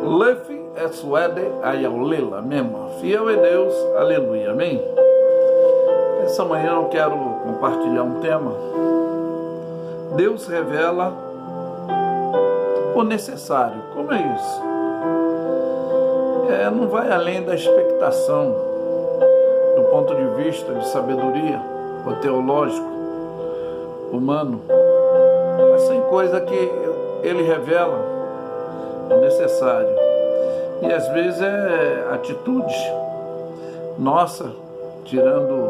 Lefe suede ayaulela mesmo. Fiel é Deus, aleluia, amém? Essa manhã eu quero compartilhar um tema. Deus revela o necessário. Como é isso? Não vai além da expectação do ponto de vista de sabedoria, ou teológico, humano, mas tem coisa que ele revela o necessário. E às vezes é atitude nossa, tirando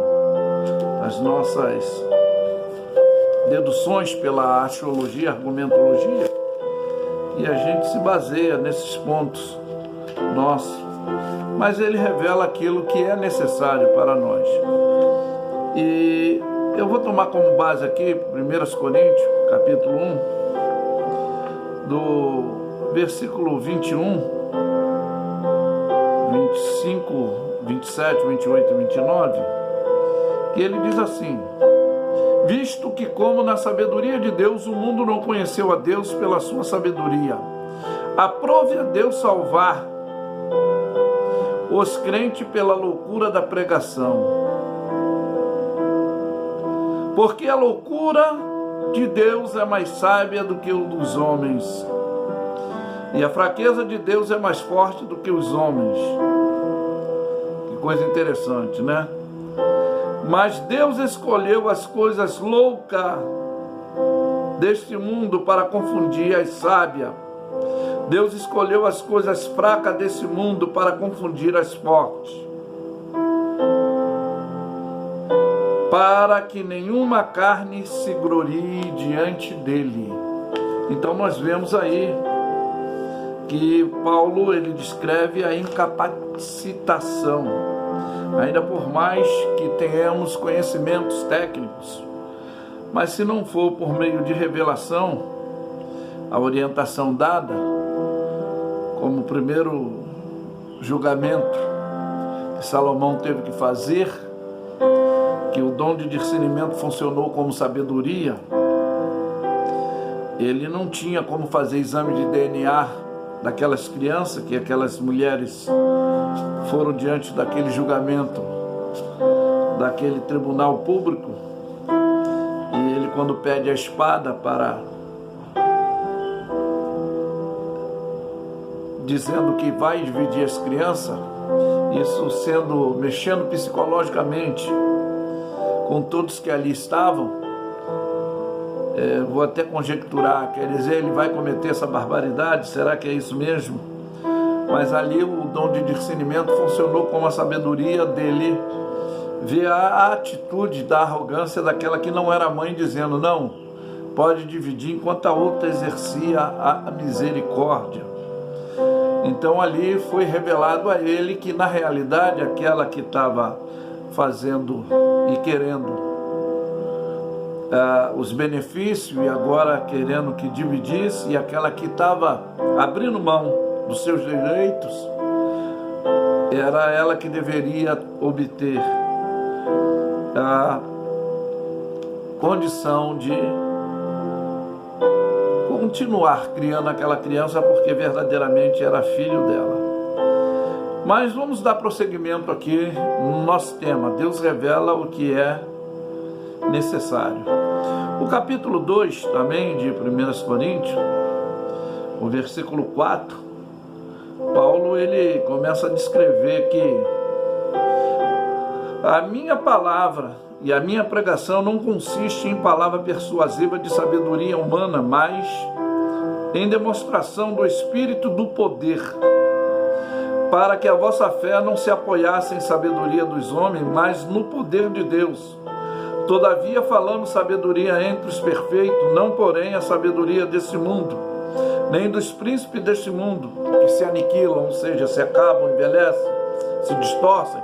as nossas deduções pela axiologia, argumentologia, e a gente se baseia nesses pontos nossos, mas ele revela aquilo que é necessário para nós. E eu vou tomar como base aqui 1 Coríntios, capítulo 1, do versículo 21, 25, 27, 28 e 29, que ele diz assim: visto que como na sabedoria de Deus o mundo não conheceu a Deus pela sua sabedoria, aprove a Deus salvar os crentes pela loucura da pregação. Porque a loucura de Deus é mais sábia do que o dos homens, e a fraqueza de Deus é mais forte do que os homens. Que coisa interessante, né? Mas Deus escolheu as coisas loucas deste mundo para confundir as sábias. Deus escolheu as coisas fracas desse mundo para confundir as fortes, para que nenhuma carne se glorie diante dele. Então nós vemos aí que Paulo ele descreve a incapacitação. Ainda por mais que tenhamos conhecimentos técnicos, mas se não for por meio de revelação, a orientação dada, como o primeiro julgamento que Salomão teve que fazer, que o dom de discernimento funcionou como sabedoria, ele não tinha como fazer exame de DNA daquelas crianças, que aquelas mulheres foram diante daquele julgamento, daquele tribunal público, e ele, quando pede a espada para, dizendo que vai dividir as crianças, isso mexendo psicologicamente com todos que ali estavam, vou até conjecturar, quer dizer, ele vai cometer essa barbaridade, será que é isso mesmo? Mas ali o dom de discernimento funcionou como a sabedoria dele, ver a atitude da arrogância daquela que não era mãe, dizendo, não, pode dividir, enquanto a outra exercia a misericórdia. Então ali foi revelado a ele que na realidade aquela que estava fazendo e querendo os benefícios e agora querendo que dividisse, e aquela que estava abrindo mão dos seus direitos, era ela que deveria obter a condição de continuar criando aquela criança, porque verdadeiramente era filho dela. Mas vamos dar prosseguimento aqui no nosso tema. Deus revela o que é necessário. O capítulo 2 também de 1 Coríntios, o versículo 4, Paulo ele começa a descrever que a minha palavra e a minha pregação não consiste em palavra persuasiva de sabedoria humana, mas em demonstração do Espírito do poder, para que a vossa fé não se apoiasse em sabedoria dos homens, mas no poder de Deus. Todavia falamos sabedoria entre os perfeitos, não porém a sabedoria desse mundo, nem dos príncipes deste mundo, que se aniquilam, ou seja, se acabam, envelhecem, se distorcem.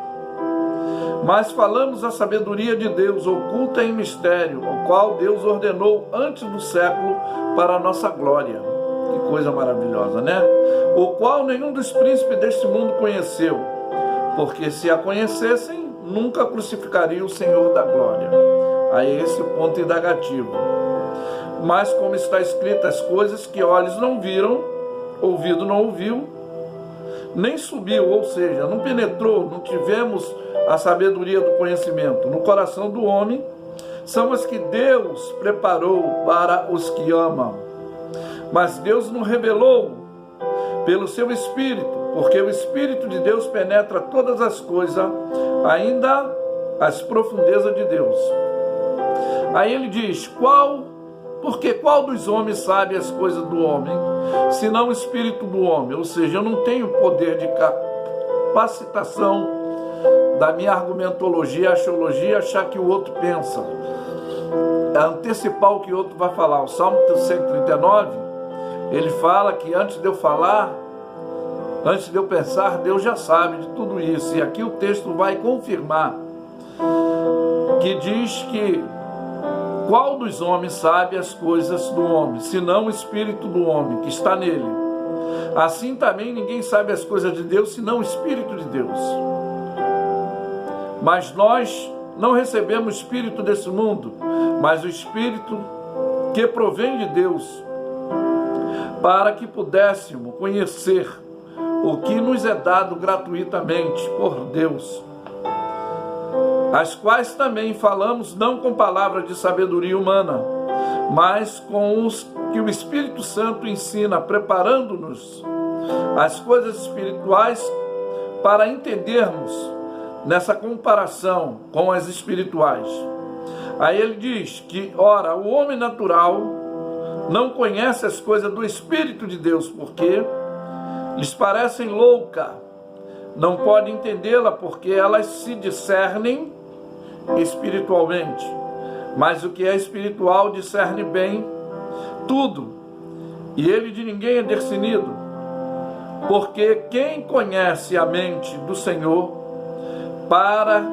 Mas falamos a sabedoria de Deus, oculta em mistério, o qual Deus ordenou antes do século para a nossa glória. Que coisa maravilhosa, né? O qual nenhum dos príncipes deste mundo conheceu, porque se a conhecessem, nunca crucificaria o Senhor da glória. Aí esse é o ponto indagativo. Mas como está escrito, as coisas que olhos não viram, ouvido não ouviu, nem subiu, ou seja, não penetrou, não tivemos a sabedoria do conhecimento no coração do homem, são as que Deus preparou para os que amam. Mas Deus não revelou pelo seu Espírito, porque o Espírito de Deus penetra todas as coisas, ainda as profundezas de Deus. Aí ele diz, porque qual dos homens sabe as coisas do homem, senão o Espírito do homem? Ou seja, eu não tenho poder de capacitação da minha argumentologia, axiologia, achar que o outro pensa, antecipar o que o outro vai falar. O Salmo 139, ele fala que antes de eu falar, antes de eu pensar, Deus já sabe de tudo isso. E aqui o texto vai confirmar, que diz que qual dos homens sabe as coisas do homem, senão o Espírito do homem que está nele? Assim também ninguém sabe as coisas de Deus, senão o Espírito de Deus. Mas nós não recebemos o Espírito desse mundo, mas o Espírito que provém de Deus, para que pudéssemos conhecer o que nos é dado gratuitamente por Deus, as quais também falamos não com palavras de sabedoria humana, mas com os que o Espírito Santo ensina, preparando-nos as coisas espirituais para entendermos nessa comparação com as espirituais. Aí ele diz que, ora, o homem natural não conhece as coisas do Espírito de Deus, porque lhes parecem louca, não pode entendê-la, porque elas se discernem espiritualmente. Mas o que é espiritual discerne bem tudo, e ele de ninguém é discernido, porque quem conhece a mente do Senhor para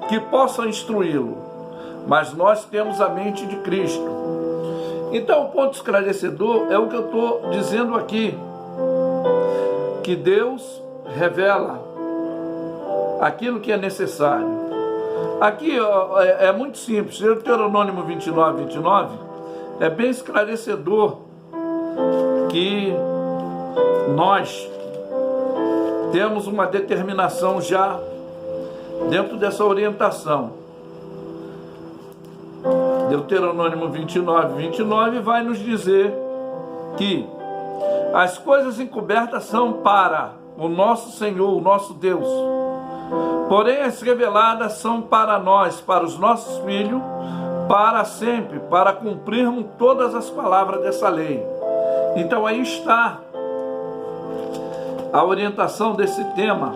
que possa instruí-lo? Mas nós temos a mente de Cristo. Então o ponto esclarecedor é o que eu estou dizendo aqui, que Deus revela aquilo que é necessário. Aqui é muito simples, Deuteronômio 29 é bem esclarecedor, que nós temos uma determinação já dentro dessa orientação. Deuteronômio 29 vai nos dizer que as coisas encobertas são para o nosso Senhor, o nosso Deus, porém as reveladas são para nós, para os nossos filhos, para sempre, para cumprirmos todas as palavras dessa lei. Então aí está a orientação desse tema,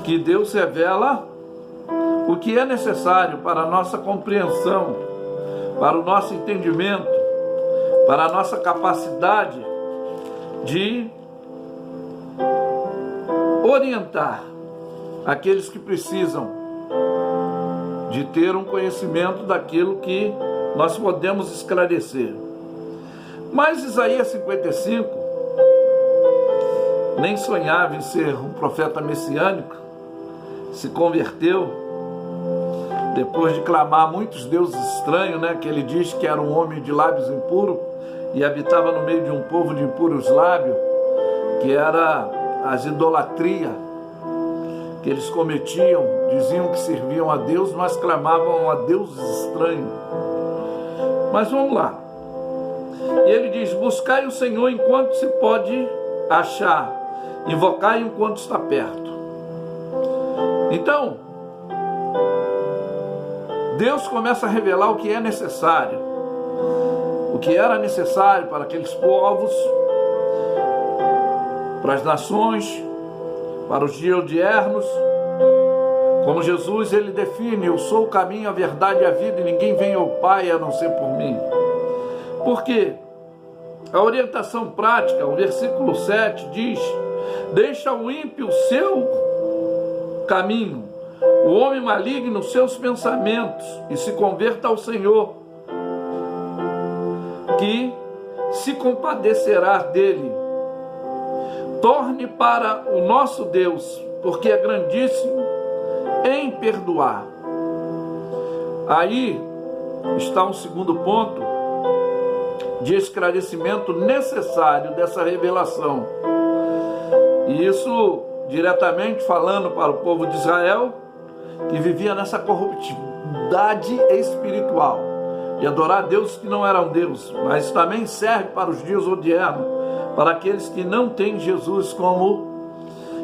que Deus revela o que é necessário para a nossa compreensão, para o nosso entendimento, para a nossa capacidade de orientar aqueles que precisam de ter um conhecimento daquilo que nós podemos esclarecer. Mas Isaías 55 nem sonhava em ser um profeta messiânico, se converteu depois de clamar muitos deuses estranhos, que ele diz que era um homem de lábios impuros e habitava no meio de um povo de impuros lábios, que era as idolatrias que eles cometiam, diziam que serviam a Deus, mas clamavam a deuses estranhos. Mas vamos lá. E ele diz: buscai o Senhor enquanto se pode achar, invocai enquanto está perto. Então, Deus começa a revelar o que é necessário, o que era necessário para aqueles povos, para as nações, para os dias odiernos. Como Jesus, ele define: eu sou o caminho, a verdade e a vida, e ninguém vem ao Pai a não ser por mim. Porque a orientação prática, o versículo 7 diz: deixa o ímpio o seu caminho, o homem maligno os seus pensamentos, e se converta ao Senhor, que se compadecerá dele. Torne para o nosso Deus, porque é grandíssimo em perdoar. Aí está um segundo ponto de esclarecimento necessário dessa revelação. E isso diretamente falando para o povo de Israel, que vivia nessa corruptividade espiritual, de adorar deuses que não eram Deus, mas também serve para os dias odiernos, para aqueles que não têm Jesus como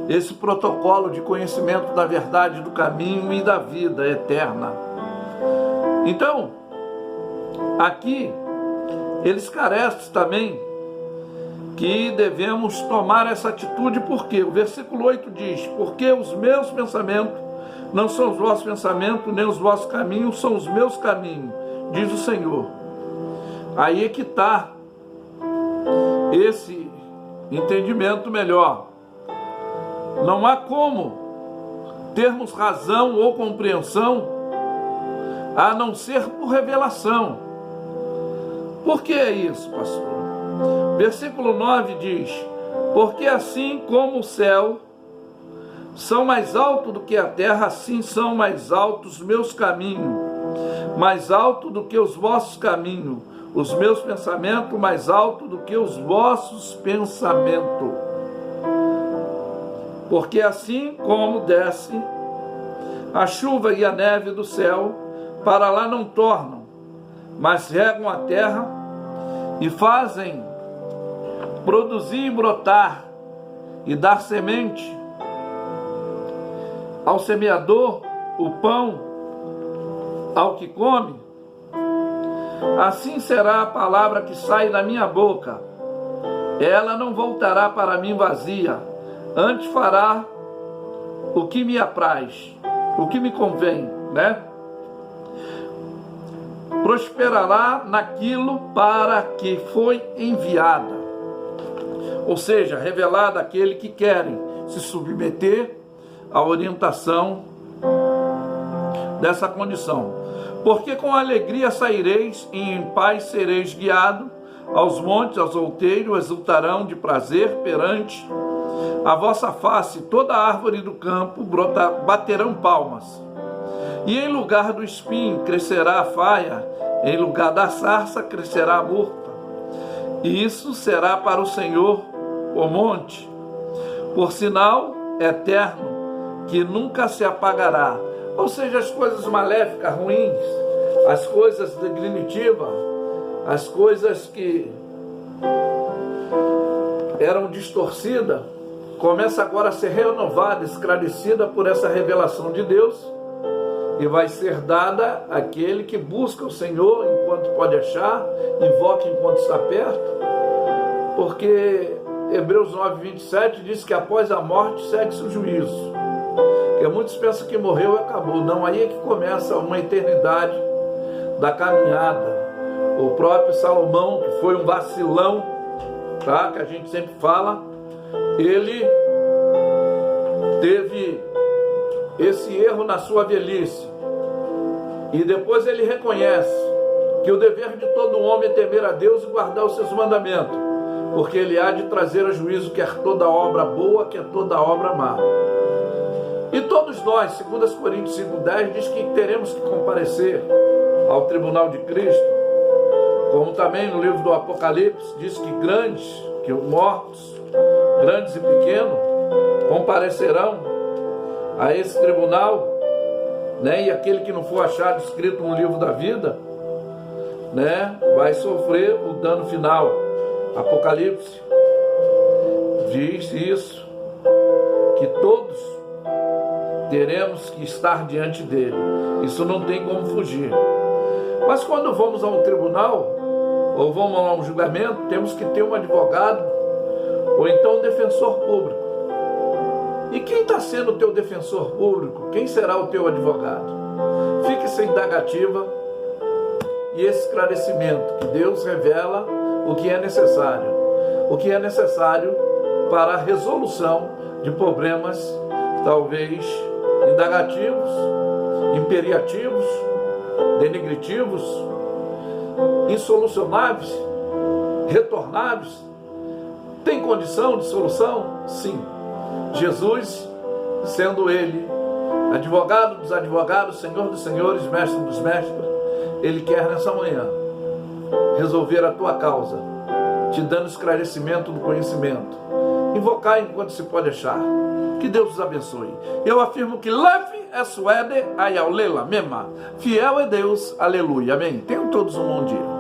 esse protocolo de conhecimento da verdade, do caminho e da vida eterna. Então, aqui, eles carecem também que devemos tomar essa atitude, porque o versículo 8 diz: porque os meus pensamentos não são os vossos pensamentos, nem os vossos caminhos são os meus caminhos, diz o Senhor. Aí é que está esse entendimento melhor. Não há como termos razão ou compreensão a não ser por revelação. Por que é isso, pastor? Versículo 9 diz: porque assim como o céu são mais altos do que a terra, assim são mais altos os meus caminhos, mais alto do que os vossos caminhos, os meus pensamentos mais alto do que os vossos pensamentos. Porque assim como desce a chuva e a neve do céu, para lá não tornam, mas regam a terra e fazem produzir e brotar e dar semente ao semeador, o pão ao que come, assim será a palavra que sai da minha boca. Ela não voltará para mim vazia, antes fará o que me apraz, o que me convém, né? Prosperará naquilo para que foi enviada. Ou seja, revelada àquele que querem se submeter à orientação dessa condição. Porque com alegria saireis e em paz sereis guiados, aos montes, aos outeiros exultarão de prazer perante a vossa face, toda árvore do campo baterão palmas. E em lugar do espinho crescerá a faia, em lugar da sarça crescerá a murta. E isso será para o Senhor o monte, por sinal eterno, que nunca se apagará. Ou seja, as coisas maléficas, ruins, as coisas definitivas, as coisas que eram distorcidas, começa agora a ser renovada, esclarecida por essa revelação de Deus, e vai ser dada àquele que busca o Senhor enquanto pode achar, invoca enquanto está perto, porque Hebreus 9:27 diz que após a morte segue-se o juízo. Porque muitos pensam que morreu e acabou. Não, aí é que começa uma eternidade da caminhada. O próprio Salomão, que foi um vacilão, tá? Que a gente sempre fala, ele teve esse erro na sua velhice. E depois ele reconhece que o dever de todo homem é temer a Deus e guardar os seus mandamentos, porque ele há de trazer a juízo quer toda obra boa, quer toda obra má. E todos nós, 2 Coríntios 5:10, diz que teremos que comparecer ao tribunal de Cristo, como também no livro do Apocalipse diz que que os mortos, grandes e pequenos, comparecerão a esse tribunal, né? E aquele que não for achado escrito no livro da vida, né, vai sofrer o dano final. Apocalipse diz isso, que todos teremos que estar diante dele. Isso não tem como fugir. Mas quando vamos a um tribunal, ou vamos a um julgamento, temos que ter um advogado, ou então um defensor público. E quem está sendo o teu defensor público? Quem será o teu advogado? Fique sem indagativa e esclarecimento, que Deus revela o que é necessário. O que é necessário para a resolução de problemas, talvez indagativos, imperativos, denegritivos, insolucionáveis, retornáveis. Tem condição de solução? Sim. Jesus, sendo ele advogado dos advogados, Senhor dos senhores, mestre dos mestres, ele quer nessa manhã resolver a tua causa, te dando esclarecimento do conhecimento Invocar enquanto se pode achar. Que Deus os abençoe. Eu afirmo que Lefe é suede, ayaulela, mema. Fiel é Deus, aleluia, amém. Tenham todos um bom dia.